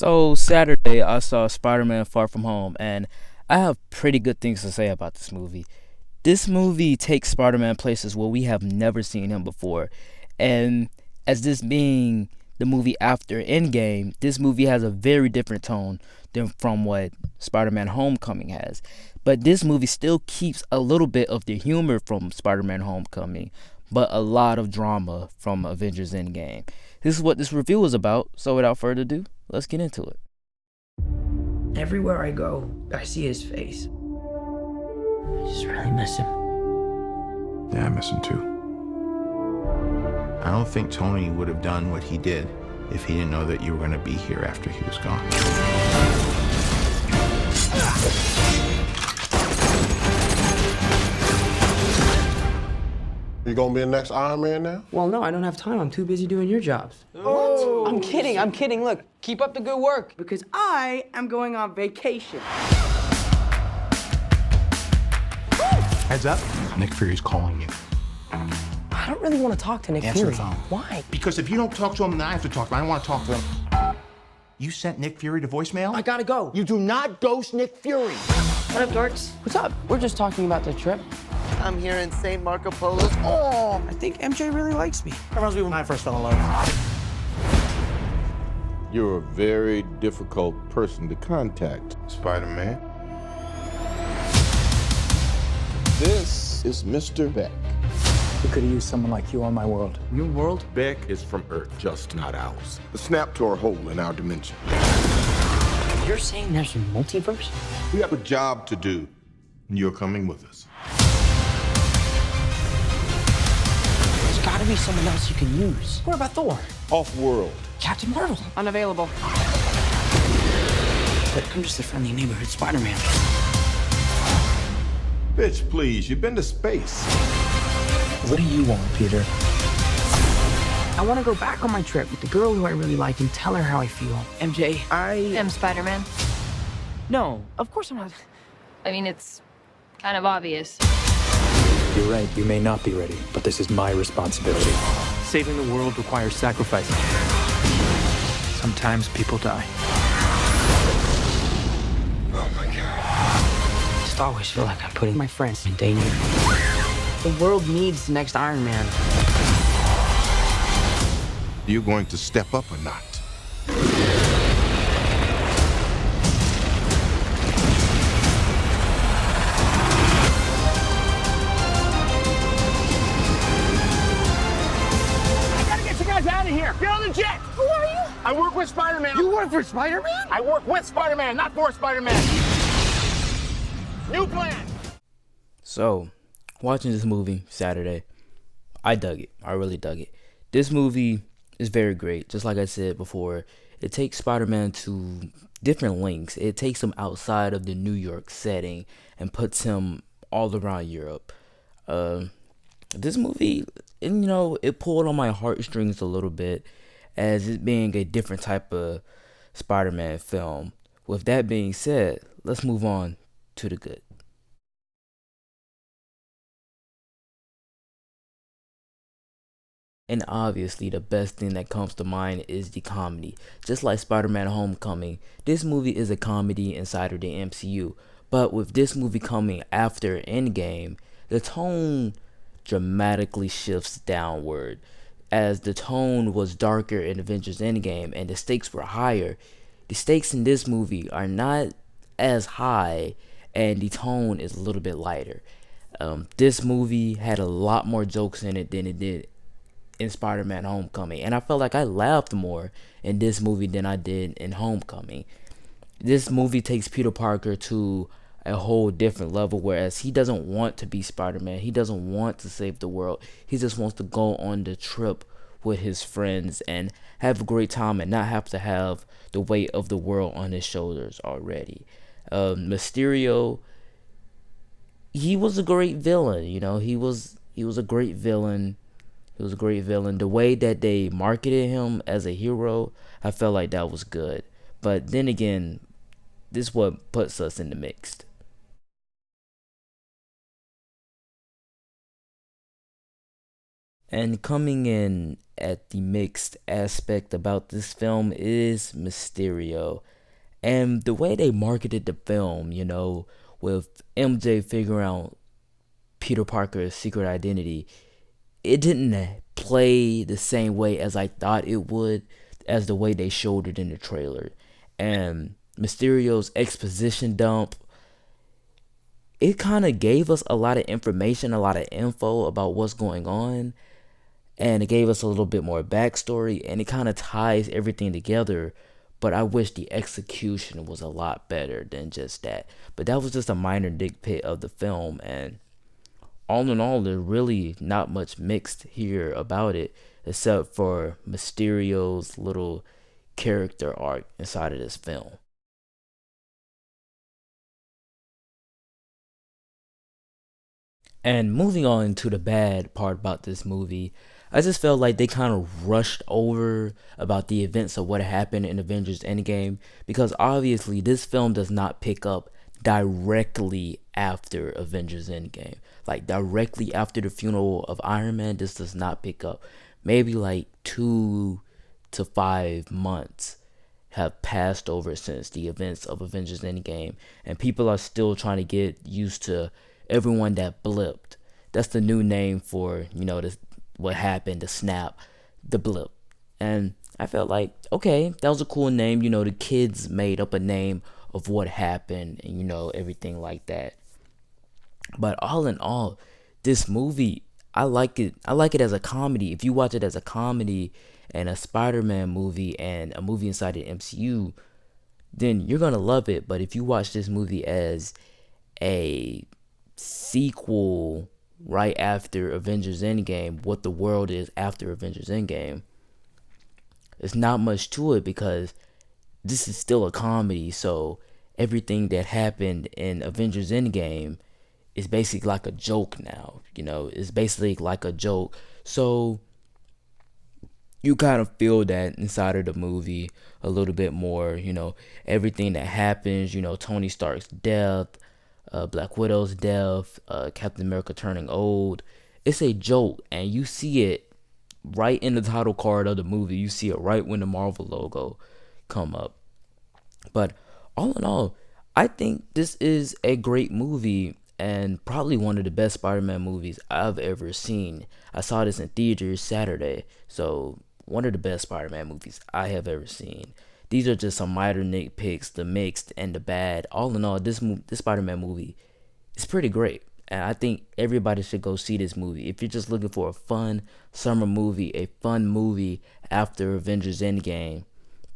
So Saturday, I saw Spider-Man: Far From Home, and I have pretty good things to say about this movie. This movie takes Spider-Man places where we have never seen him before, and as this being the movie after Endgame, this movie has a very different tone than from what Spider-Man: Homecoming has. But this movie still keeps a little bit of the humor from Spider-Man: Homecoming, but a lot of drama from Avengers: Endgame. This is what this review is about. So without further ado, let's get into it. Everywhere I go, I see his face. I just really miss him. Yeah, I miss him too. I don't think Tony would have done what he did if he didn't know that you were going to be here after he was gone. You gonna be the next Iron Man now? Well, no, I don't have time. I'm too busy doing your jobs. What? I'm kidding. Look, keep up the good work. Because I am going on vacation. Heads up, Nick Fury's calling you. I don't really want to talk to Nick Answer Fury. the phone. Why? Because if you don't talk to him, then I have to talk to him. I don't want to talk to him. You sent Nick Fury to voicemail? I gotta go. You do not ghost Nick Fury. What up, dorks? What's up? We're just talking about the trip. I'm here in St. Marco Polo. Oh, I think MJ really likes me. That reminds me when I first fell in love. You're a very difficult person to contact, Spider-Man. This is Mr. Beck. We could have used someone like you on my world. Your world? Beck is from Earth, just not ours. The snap tore a hole in our dimension. You're saying there's a multiverse? We have a job to do, and you're coming with us. There's gotta be someone else you can use. What about Thor? Off-world. Captain Marvel? Unavailable. But I'm just a friendly neighborhood Spider-Man. Bitch, please, you've been to space. What do you want, Peter? I want to go back on my trip with the girl who I really like and tell her how I feel. MJ, I am Spider-Man. No, of course I'm not. I mean, it's kind of obvious. You're right, you may not be ready, but this is my responsibility. Saving the world requires sacrifice. Sometimes people die. Oh my God. I just always feel like I'm putting my friends in danger. The world needs the next Iron Man. You're going to step up or not? Out of here! Get on the jet! Who are you? I work with Spider-Man. You work for Spider-Man? I work with Spider-Man, not for Spider-Man. New plan. So, watching this movie Saturday, I dug it. I really dug it. This movie is very great. Just like I said before, it takes Spider-Man to different lengths. It takes him outside of the New York setting and puts him all around Europe. This movie, and it pulled on my heartstrings a little bit as it being a different type of Spider-Man film. With that being said, let's move on to the good. And obviously, the best thing that comes to mind is the comedy. Just like Spider-Man: Homecoming, this movie is a comedy inside of the MCU. But with this movie coming after Endgame, the tone dramatically shifts downward. As the tone was darker in Avengers: Endgame and the stakes were higher, the stakes in this movie are not as high and the tone is a little bit lighter. This movie had a lot more jokes in it than it did in Spider-Man: Homecoming, and I felt like I laughed more in this movie than I did in Homecoming. This movie takes Peter Parker to a whole different level, whereas he doesn't want to be Spider-Man. He doesn't want to save the world. He just wants to go on the trip with his friends and have a great time and not have to have the weight of the world on his shoulders already. Mysterio, he was a great villain. He was a great villain. He was a great villain. The way that they marketed him as a hero, I felt like that was good. But then again, this is what puts us in the mixed. And coming in at the mixed aspect about this film is Mysterio. And the way they marketed the film, you know, with MJ figuring out Peter Parker's secret identity, it didn't play the same way as I thought it would, as the way they showed it in the trailer. And Mysterio's exposition dump, it kind of gave us a lot of information, a lot of info about what's going on. And it gave us a little bit more backstory, and it kind of ties everything together. But I wish the execution was a lot better than just that. But that was just a minor nitpick of the film, and all in all, there's really not much mixed here about it, except for Mysterio's little character arc inside of this film. And moving on to the bad part about this movie, I just felt like they kind of rushed over about the events of what happened in Avengers Endgame, because obviously this film does not pick up directly after Avengers Endgame. Like directly after the funeral of Iron Man, this does not pick up. Maybe like 2 to 5 months have passed over since the events of Avengers Endgame, and people are still trying to get used to everyone that blipped. That's the new name for, you know, this, what happened, the snap, the blip. And I felt like, okay, that was a cool name. You know, the kids made up a name of what happened and, you know, everything like that. But all in all, this movie, I like it. I like it as a comedy. If you watch it as a comedy and a Spider-Man movie and a movie inside the MCU, then you're going to love it. But if you watch this movie as a sequel right after Avengers Endgame, what the world is after Avengers Endgame, there's not much to it, because this is still a comedy. So everything that happened in Avengers Endgame is basically like a joke now. You know, it's basically like a joke. So you kind of feel that inside of the movie a little bit more. You know, everything that happens, you know, Tony Stark's death, Black Widow's death, Captain America turning old. It's a joke, and you see it right in the title card of the movie. You see it right when the Marvel logo come up. But all in all, I think this is a great movie, and probably one of the best Spider-Man movies I've ever seen. I saw this in theaters Saturday, so one of the best Spider-Man movies I have ever seen. These are just some minor nitpicks, the mixed and the bad. All in all, this Spider-Man movie is pretty great. And I think everybody should go see this movie. If you're just looking for a fun summer movie, a fun movie after Avengers Endgame,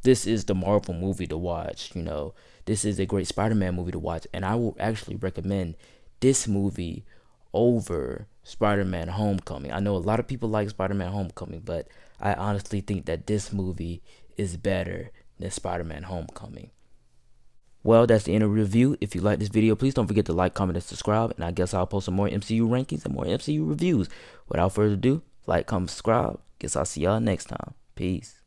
this is the Marvel movie to watch. You know, this is a great Spider-Man movie to watch. And I will actually recommend this movie over Spider-Man Homecoming. I know a lot of people like Spider-Man Homecoming, but I honestly think that this movie is better than Spider-Man Homecoming. Well, that's the end of the review. If you like this video, please don't forget to like, comment, and subscribe. And I guess I'll post some more MCU rankings and more MCU reviews. Without further ado, like, comment, subscribe. Guess I'll see y'all next time. Peace.